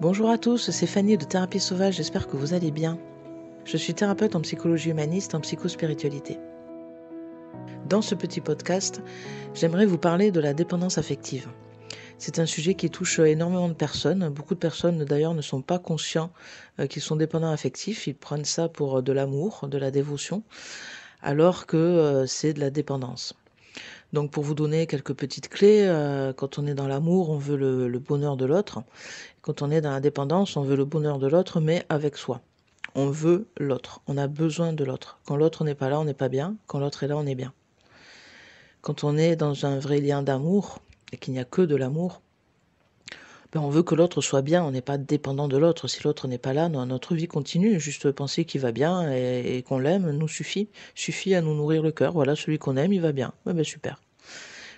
Bonjour à tous, c'est Fanny de Thérapie Sauvage, j'espère que vous allez bien. Je suis thérapeute en psychologie humaniste, en psychospiritualité. Dans ce petit podcast, j'aimerais vous parler de la dépendance affective. C'est un sujet qui touche énormément de personnes. Beaucoup de personnes d'ailleurs ne sont pas conscients qu'ils sont dépendants affectifs. Ils prennent ça pour de l'amour, de la dévotion, alors que c'est de la dépendance. Donc pour vous donner quelques petites clés, quand on est dans l'amour, on veut le bonheur de l'autre. Quand on est dans la dépendance, on veut le bonheur de l'autre, mais avec soi. On veut l'autre, on a besoin de l'autre. Quand l'autre n'est pas là, on n'est pas bien. Quand l'autre est là, on est bien. Quand on est dans un vrai lien d'amour, et qu'il n'y a que de l'amour, on veut que l'autre soit bien, on n'est pas dépendant de l'autre. Si l'autre n'est pas là, notre vie continue. Juste penser qu'il va bien et qu'on l'aime nous suffit à nous nourrir le cœur. Voilà, celui qu'on aime, il va bien. Super.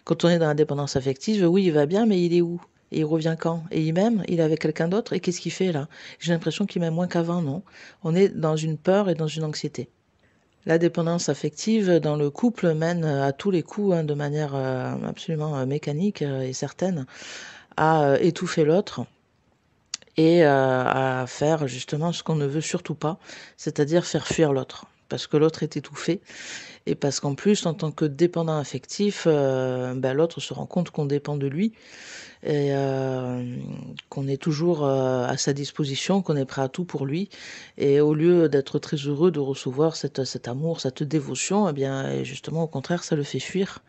Quand on est dans la dépendance affective, oui, il va bien, mais il est où? Et il revient quand? Et il m'aime? Il est avec quelqu'un d'autre? Et qu'est-ce qu'il fait là? J'ai l'impression qu'il m'aime moins qu'avant, non? On est dans une peur et dans une anxiété. La dépendance affective dans le couple mène à tous les coups, de manière absolument mécanique et certaine, à étouffer l'autre et à faire justement ce qu'on ne veut surtout pas, c'est-à-dire faire fuir l'autre. Parce que l'autre est étouffé et parce qu'en plus, en tant que dépendant affectif, l'autre se rend compte qu'on dépend de lui et qu'on est toujours à sa disposition, qu'on est prêt à tout pour lui. Et au lieu d'être très heureux de recevoir cet amour, cette dévotion, justement, au contraire, ça le fait fuir.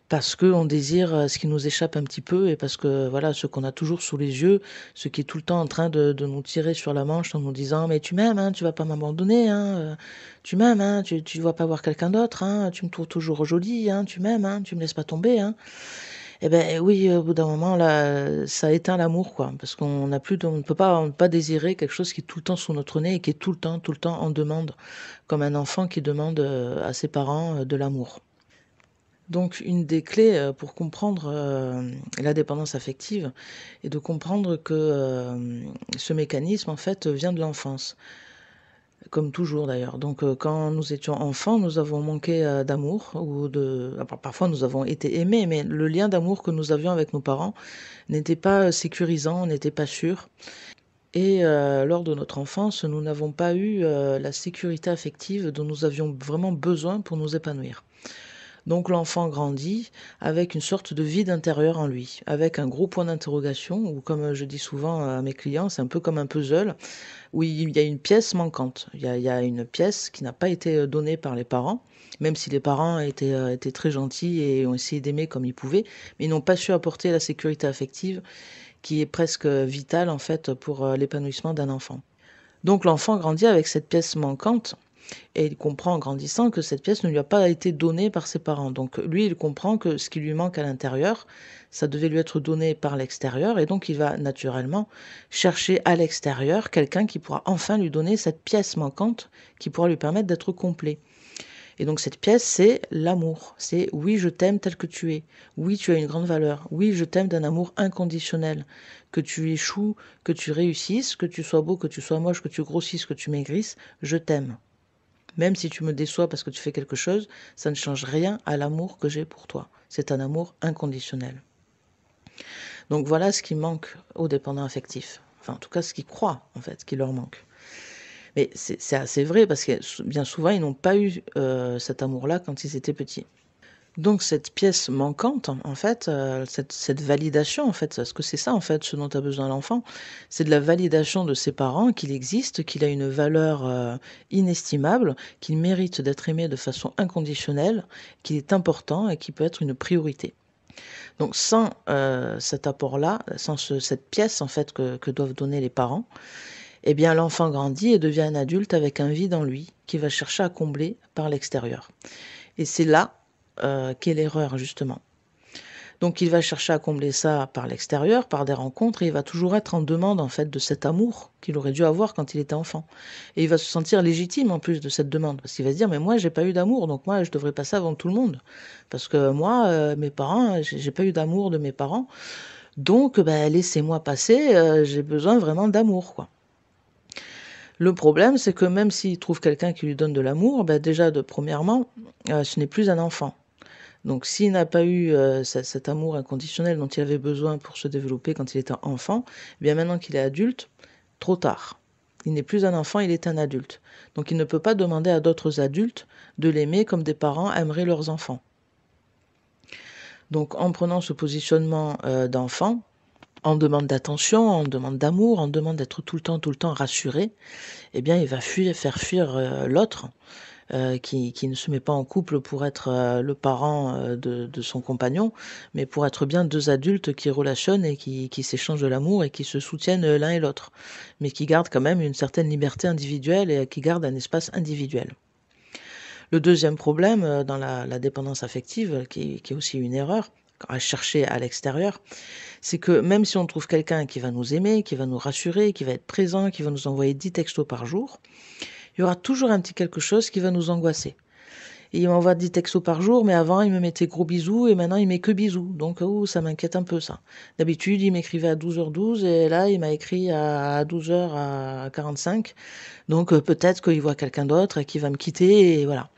Parce qu'on désire ce qui nous échappe un petit peu et parce que voilà, ce qu'on a toujours sous les yeux, ce qui est tout le temps en train de nous tirer sur la manche en nous disant mais tu m'aimes, hein, tu vas pas m'abandonner, hein, tu m'aimes, hein, tu vas pas voir quelqu'un d'autre, hein, tu me trouves toujours jolie, hein, tu m'aimes, hein, tu me laisses pas tomber, hein. Eh ben oui, au bout d'un moment là, ça éteint l'amour quoi, parce qu'on n'a plus, on ne peut pas désirer quelque chose qui est tout le temps sous notre nez et qui est tout le temps en demande, comme un enfant qui demande à ses parents de l'amour. Donc une des clés pour comprendre la dépendance affective est de comprendre que ce mécanisme en fait vient de l'enfance, comme toujours d'ailleurs. Donc quand nous étions enfants, nous avons manqué d'amour parfois nous avons été aimés, mais le lien d'amour que nous avions avec nos parents n'était pas sécurisant, n'était pas sûr. Et lors de notre enfance, nous n'avons pas eu la sécurité affective dont nous avions vraiment besoin pour nous épanouir. Donc l'enfant grandit avec une sorte de vide intérieur en lui, avec un gros point d'interrogation, ou comme je dis souvent à mes clients, c'est un peu comme un puzzle, où il y a une pièce manquante. Il y a une pièce qui n'a pas été donnée par les parents, même si les parents étaient très gentils et ont essayé d'aimer comme ils pouvaient, mais ils n'ont pas su apporter la sécurité affective qui est presque vitale en fait pour l'épanouissement d'un enfant. Donc l'enfant grandit avec cette pièce manquante et il comprend en grandissant que cette pièce ne lui a pas été donnée par ses parents. Donc lui, il comprend que ce qui lui manque à l'intérieur, ça devait lui être donné par l'extérieur. Et donc il va naturellement chercher à l'extérieur quelqu'un qui pourra enfin lui donner cette pièce manquante qui pourra lui permettre d'être complet. Et donc cette pièce, c'est l'amour. C'est oui, je t'aime tel que tu es. Oui, tu as une grande valeur. Oui, je t'aime d'un amour inconditionnel. Que tu échoues, que tu réussisses, que tu sois beau, que tu sois moche, que tu grossisses, que tu maigrisses, je t'aime. Même si tu me déçois parce que tu fais quelque chose, ça ne change rien à l'amour que j'ai pour toi. C'est un amour inconditionnel. Donc voilà ce qui manque aux dépendants affectifs. Enfin, en tout cas, ce qu'ils croient, en fait, qui leur manque. Mais c'est assez vrai parce que bien souvent, ils n'ont pas eu cet amour-là quand ils étaient petits. Donc cette pièce manquante, en fait, cette validation, en fait, parce que c'est ça, en fait, ce dont a besoin l'enfant, c'est de la validation de ses parents, qu'il existe, qu'il a une valeur inestimable, qu'il mérite d'être aimé de façon inconditionnelle, qu'il est important et qu'il peut être une priorité. Donc sans cet apport-là, sans cette pièce, en fait, que doivent donner les parents, eh bien l'enfant grandit et devient un adulte avec un vide en lui, qu'il va chercher à combler par l'extérieur. Et c'est là qu'est l'erreur, justement. Donc il va chercher à combler ça par l'extérieur, par des rencontres, et il va toujours être en demande en fait de cet amour qu'il aurait dû avoir quand il était enfant. Et il va se sentir légitime en plus de cette demande, parce qu'il va se dire mais moi j'ai pas eu d'amour, donc moi je devrais passer avant tout le monde, parce que moi mes parents, j'ai pas eu d'amour de mes parents, donc laissez-moi passer, j'ai besoin vraiment d'amour quoi. Le problème c'est que même s'il trouve quelqu'un qui lui donne de l'amour, déjà premièrement ce n'est plus un enfant. Donc s'il n'a pas eu cet amour inconditionnel dont il avait besoin pour se développer quand il était enfant, eh bien maintenant qu'il est adulte, trop tard. Il n'est plus un enfant, il est un adulte. Donc il ne peut pas demander à d'autres adultes de l'aimer comme des parents aimeraient leurs enfants. Donc en prenant ce positionnement d'enfant, en demande d'attention, en demande d'amour, en demande d'être tout le temps rassuré, eh bien il va faire fuir l'autre qui ne se met pas en couple pour être le parent de son compagnon, mais pour être bien deux adultes qui relationnent et qui s'échangent de l'amour et qui se soutiennent l'un et l'autre, mais qui gardent quand même une certaine liberté individuelle et qui gardent un espace individuel. Le deuxième problème dans la dépendance affective, qui est aussi une erreur, à chercher à l'extérieur, c'est que même si on trouve quelqu'un qui va nous aimer, qui va nous rassurer, qui va être présent, qui va nous envoyer 10 textos par jour, il y aura toujours un petit quelque chose qui va nous angoisser. Et il m'envoie 10 textos par jour, mais avant, il me mettait gros bisous et maintenant, il met que bisous. Donc, ça m'inquiète un peu, ça. D'habitude, il m'écrivait à 12h12 et là, il m'a écrit à 12h45. Donc, peut-être qu'il voit quelqu'un d'autre et qu'il va me quitter et voilà.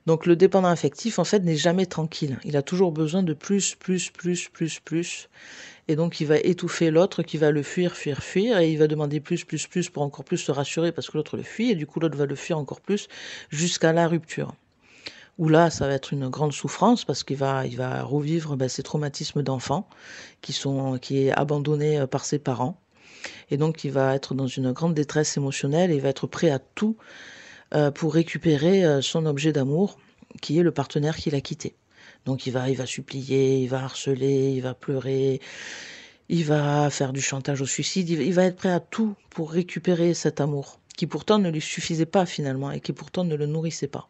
Donc, le dépendant affectif, en fait, n'est jamais tranquille. Il a toujours besoin de plus. Et donc, il va étouffer l'autre qui va le fuir, et il va demander plus pour encore plus se rassurer parce que l'autre le fuit, et du coup, l'autre va le fuir encore plus jusqu'à la rupture. Où là, ça va être une grande souffrance parce qu'il va revivre ses traumatismes d'enfant qui est abandonné par ses parents. Et donc, il va être dans une grande détresse émotionnelle et il va être prêt à tout pour récupérer son objet d'amour qui est le partenaire qu'il a quitté. Donc il va supplier, il va harceler, il va pleurer, il va faire du chantage au suicide, il va être prêt à tout pour récupérer cet amour, qui pourtant ne lui suffisait pas finalement et qui pourtant ne le nourrissait pas.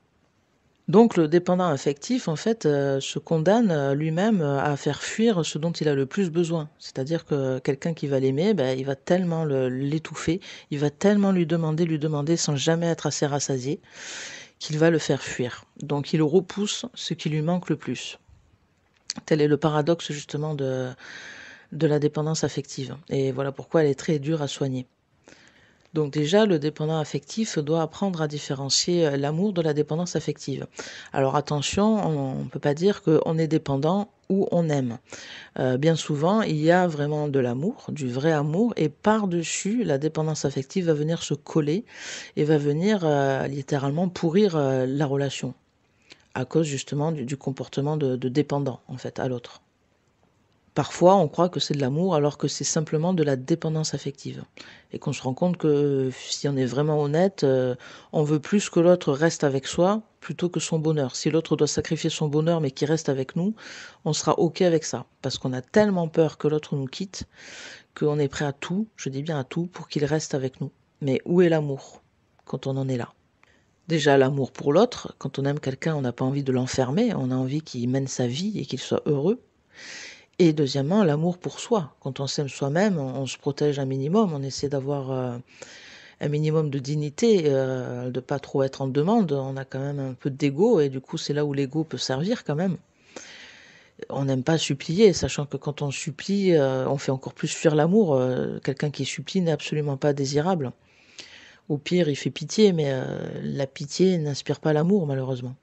Donc le dépendant affectif, en fait, se condamne lui-même à faire fuir ce dont il a le plus besoin. C'est-à-dire que quelqu'un qui va l'aimer, il va tellement l'étouffer, il va tellement lui demander sans jamais être assez rassasié, qu'il va le faire fuir. Donc il repousse ce qui lui manque le plus. Tel est le paradoxe justement de la dépendance affective. Et voilà pourquoi elle est très dure à soigner. Donc déjà, le dépendant affectif doit apprendre à différencier l'amour de la dépendance affective. Alors attention, on ne peut pas dire qu'on est dépendant ou on aime. Bien souvent, il y a vraiment de l'amour, du vrai amour, et par-dessus, la dépendance affective va venir se coller et va venir littéralement pourrir la relation, à cause justement du comportement de dépendant, en fait, à l'autre. Parfois, on croit que c'est de l'amour alors que c'est simplement de la dépendance affective. Et qu'on se rend compte que si on est vraiment honnête, on veut plus que l'autre reste avec soi plutôt que son bonheur. Si l'autre doit sacrifier son bonheur mais qu'il reste avec nous, on sera OK avec ça. Parce qu'on a tellement peur que l'autre nous quitte qu'on est prêt à tout, je dis bien à tout, pour qu'il reste avec nous. Mais où est l'amour quand on en est là ? Déjà, l'amour pour l'autre, quand on aime quelqu'un, on n'a pas envie de l'enfermer, on a envie qu'il mène sa vie et qu'il soit heureux. Et deuxièmement, l'amour pour soi. Quand on s'aime soi-même, on se protège un minimum, on essaie d'avoir un minimum de dignité, de pas trop être en demande. On a quand même un peu d'ego et du coup, c'est là où l'ego peut servir quand même. On n'aime pas supplier, sachant que quand on supplie, on fait encore plus fuir l'amour. Quelqu'un qui supplie n'est absolument pas désirable. Au pire, il fait pitié, mais la pitié n'inspire pas l'amour, malheureusement.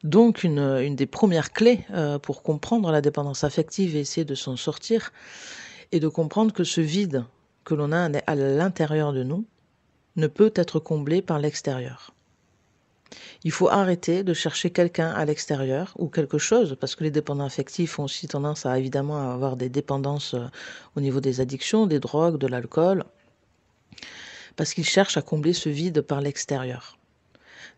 Donc une des premières clés pour comprendre la dépendance affective et essayer de s'en sortir est de comprendre que ce vide que l'on a à l'intérieur de nous ne peut être comblé par l'extérieur. Il faut arrêter de chercher quelqu'un à l'extérieur ou quelque chose, parce que les dépendants affectifs ont aussi tendance à évidemment avoir des dépendances au niveau des addictions, des drogues, de l'alcool, parce qu'ils cherchent à combler ce vide par l'extérieur.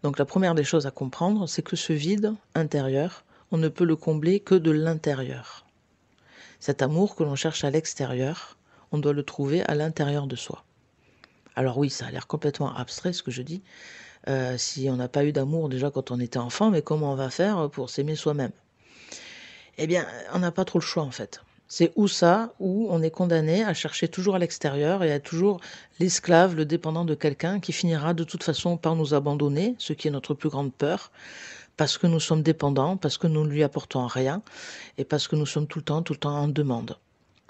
Donc la première des choses à comprendre, c'est que ce vide intérieur, on ne peut le combler que de l'intérieur. Cet amour que l'on cherche à l'extérieur, on doit le trouver à l'intérieur de soi. Alors oui, ça a l'air complètement abstrait ce que je dis, si on n'a pas eu d'amour déjà quand on était enfant, mais comment on va faire pour s'aimer soi-même ? Eh bien, on n'a pas trop le choix en fait. C'est ou ça, ou on est condamné à chercher toujours à l'extérieur et à être toujours l'esclave, le dépendant de quelqu'un qui finira de toute façon par nous abandonner, ce qui est notre plus grande peur, parce que nous sommes dépendants, parce que nous ne lui apportons rien, et parce que nous sommes tout le temps en demande.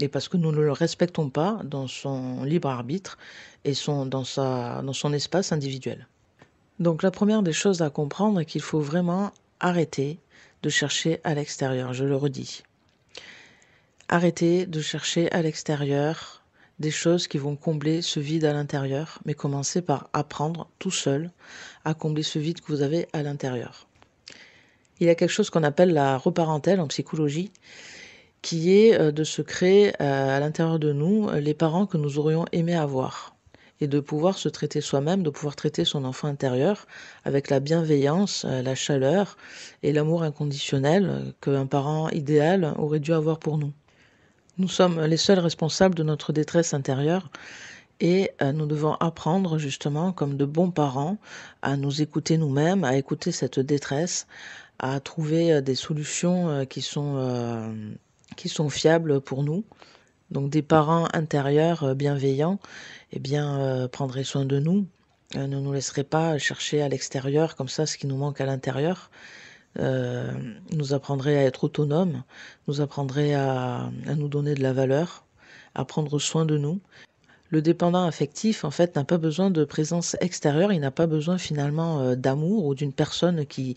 Et parce que nous ne le respectons pas dans son libre arbitre et dans son espace individuel. Donc la première des choses à comprendre est qu'il faut vraiment arrêter de chercher à l'extérieur, je le redis. Arrêtez de chercher à l'extérieur des choses qui vont combler ce vide à l'intérieur, mais commencez par apprendre tout seul à combler ce vide que vous avez à l'intérieur. Il y a quelque chose qu'on appelle la reparentèle en psychologie, qui est de se créer à l'intérieur de nous les parents que nous aurions aimé avoir et de pouvoir se traiter soi-même, de pouvoir traiter son enfant intérieur avec la bienveillance, la chaleur et l'amour inconditionnel qu'un parent idéal aurait dû avoir pour nous. Nous sommes les seuls responsables de notre détresse intérieure et nous devons apprendre justement, comme de bons parents, à nous écouter nous-mêmes, à écouter cette détresse, à trouver des solutions qui sont fiables pour nous. Donc des parents intérieurs bienveillants, prendraient soin de nous, ne nous laisseraient pas chercher à l'extérieur comme ça ce qui nous manque à l'intérieur. Nous apprendrait à être autonome, nous apprendrait à nous donner de la valeur, à prendre soin de nous. Le dépendant affectif, en fait, n'a pas besoin de présence extérieure, il n'a pas besoin finalement d'amour ou d'une personne qui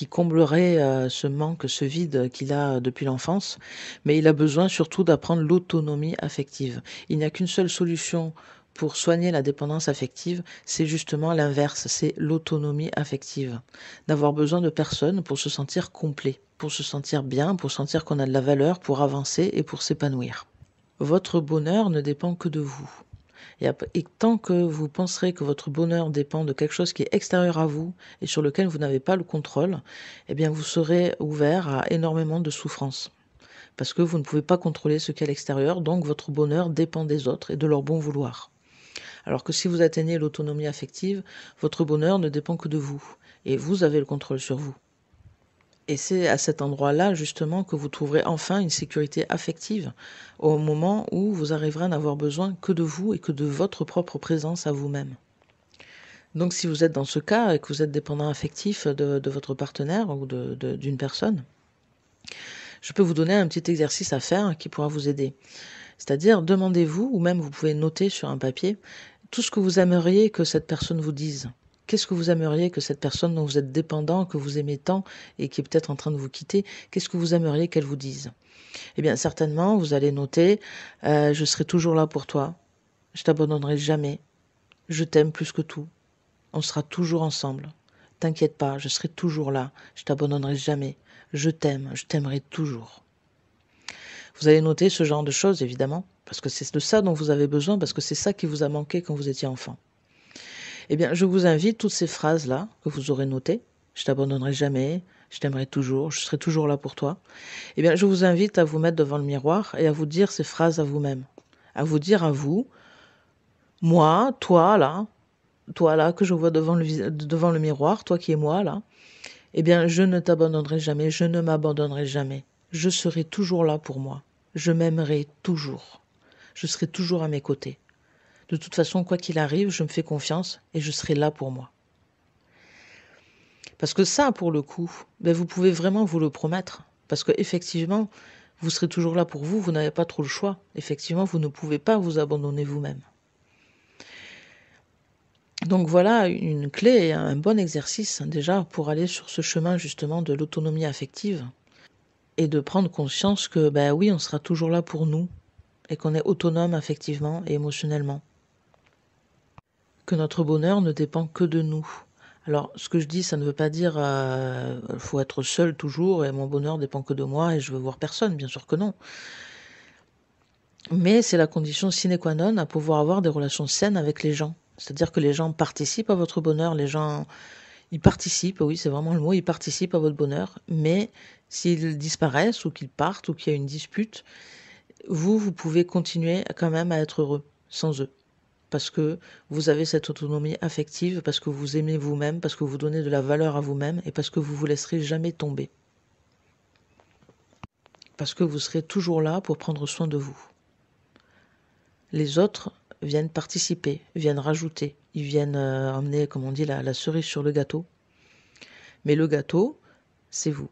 comblerait ce manque, ce vide qu'il a depuis l'enfance, mais il a besoin surtout d'apprendre l'autonomie affective. Il n'y a qu'une seule solution pour soigner la dépendance affective, c'est justement l'inverse, c'est l'autonomie affective. D'avoir besoin de personne pour se sentir complet, pour se sentir bien, pour sentir qu'on a de la valeur, pour avancer et pour s'épanouir. Votre bonheur ne dépend que de vous. Et tant que vous penserez que votre bonheur dépend de quelque chose qui est extérieur à vous et sur lequel vous n'avez pas le contrôle, vous serez ouvert à énormément de souffrances. Parce que vous ne pouvez pas contrôler ce qu'est l'extérieur, donc votre bonheur dépend des autres et de leur bon vouloir. Alors que si vous atteignez l'autonomie affective, votre bonheur ne dépend que de vous, et vous avez le contrôle sur vous. Et c'est à cet endroit-là, justement, que vous trouverez enfin une sécurité affective, au moment où vous arriverez à n'avoir besoin que de vous et que de votre propre présence à vous-même. Donc si vous êtes dans ce cas et que vous êtes dépendant affectif de votre partenaire ou d'une personne, je peux vous donner un petit exercice à faire qui pourra vous aider. C'est-à-dire, demandez-vous, ou même vous pouvez noter sur un papier, tout ce que vous aimeriez que cette personne vous dise. Qu'est-ce que vous aimeriez que cette personne dont vous êtes dépendant, que vous aimez tant et qui est peut-être en train de vous quitter, qu'est-ce que vous aimeriez qu'elle vous dise? Eh bien, certainement, vous allez noter « Je serai toujours là pour toi. Je t'abandonnerai jamais. Je t'aime plus que tout. On sera toujours ensemble. T'inquiète pas, je serai toujours là. Je t'abandonnerai jamais. Je t'aime, je t'aimerai toujours. » Vous allez noter ce genre de choses, évidemment, parce que c'est de ça dont vous avez besoin, parce que c'est ça qui vous a manqué quand vous étiez enfant. Eh bien, je vous invite, toutes ces phrases-là que vous aurez notées, je t'abandonnerai jamais, je t'aimerai toujours, je serai toujours là pour toi, eh bien, je vous invite à vous mettre devant le miroir et à vous dire ces phrases à vous-même. À vous dire à vous, moi, toi là, que je vois devant le miroir, toi qui es moi là, eh bien, je ne t'abandonnerai jamais, je ne m'abandonnerai jamais. Je serai toujours là pour moi. Je m'aimerai toujours. Je serai toujours à mes côtés. De toute façon, quoi qu'il arrive, je me fais confiance et je serai là pour moi. Parce que ça, pour le coup, vous pouvez vraiment vous le promettre. Parce qu'effectivement, vous serez toujours là pour vous, vous n'avez pas trop le choix. Effectivement, vous ne pouvez pas vous abandonner vous-même. Donc voilà une clé et un bon exercice déjà pour aller sur ce chemin justement de l'autonomie affective et de prendre conscience que oui, on sera toujours là pour nous et qu'on est autonome affectivement et émotionnellement. Que notre bonheur ne dépend que de nous. Alors, ce que je dis, ça ne veut pas dire faut être seul toujours et mon bonheur dépend que de moi et je veux voir personne, bien sûr que non. Mais c'est la condition sine qua non à pouvoir avoir des relations saines avec les gens. C'est-à-dire que les gens participent à votre bonheur, les gens, ils participent, oui, c'est vraiment le mot, ils participent à votre bonheur, mais s'ils disparaissent ou qu'ils partent ou qu'il y a une dispute, vous pouvez continuer quand même à être heureux sans eux. Parce que vous avez cette autonomie affective, parce que vous aimez vous-même, parce que vous donnez de la valeur à vous-même et parce que vous vous laisserez jamais tomber. Parce que vous serez toujours là pour prendre soin de vous. Les autres viennent participer, viennent rajouter, ils viennent emmener, comme on dit, la cerise sur le gâteau. Mais le gâteau, c'est vous.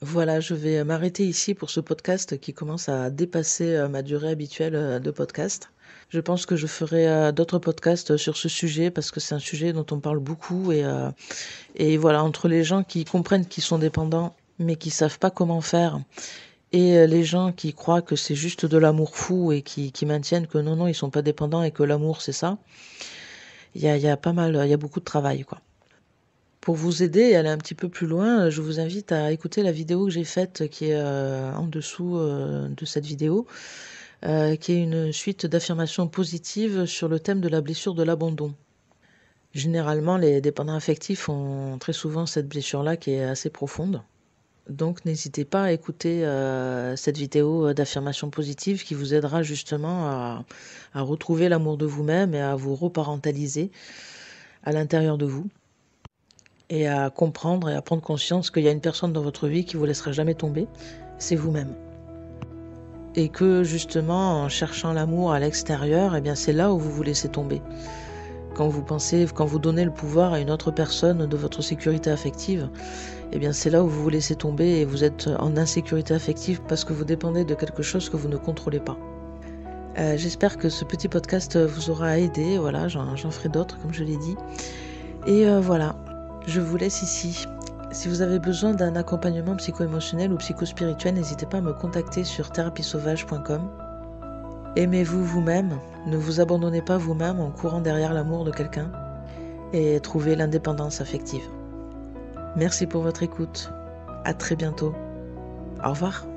Voilà, je vais m'arrêter ici pour ce podcast qui commence à dépasser ma durée habituelle de podcast. Je pense que je ferai d'autres podcasts sur ce sujet parce que c'est un sujet dont on parle beaucoup et voilà, entre les gens qui comprennent qu'ils sont dépendants mais qui savent pas comment faire. Et les gens qui croient que c'est juste de l'amour fou et qui maintiennent que non, ils sont pas dépendants et que l'amour c'est ça, il y a pas mal, il y a beaucoup de travail, quoi. Pour vous aider et aller un petit peu plus loin, je vous invite à écouter la vidéo que j'ai faite qui est en dessous de cette vidéo, qui est une suite d'affirmations positives sur le thème de la blessure de l'abandon. Généralement, les dépendants affectifs ont très souvent cette blessure-là qui est assez profonde. Donc n'hésitez pas à écouter cette vidéo d'affirmation positive qui vous aidera justement à retrouver l'amour de vous-même et à vous reparentaliser à l'intérieur de vous et à comprendre et à prendre conscience qu'il y a une personne dans votre vie qui vous laissera jamais tomber, c'est vous-même. Et que justement en cherchant l'amour à l'extérieur, eh bien c'est là où vous vous laissez tomber. Quand vous donnez le pouvoir à une autre personne de votre sécurité affective, eh bien c'est là où vous vous laissez tomber et vous êtes en insécurité affective parce que vous dépendez de quelque chose que vous ne contrôlez pas. J'espère que ce petit podcast vous aura aidé. Voilà, j'en ferai d'autres comme je l'ai dit. Et voilà, je vous laisse ici. Si vous avez besoin d'un accompagnement psycho-émotionnel ou psycho-spirituel, n'hésitez pas à me contacter sur therapiesauvage.com. Aimez-vous vous-même, ne vous abandonnez pas vous-même en courant derrière l'amour de quelqu'un et trouvez l'indépendance affective. Merci pour votre écoute. À très bientôt. Au revoir.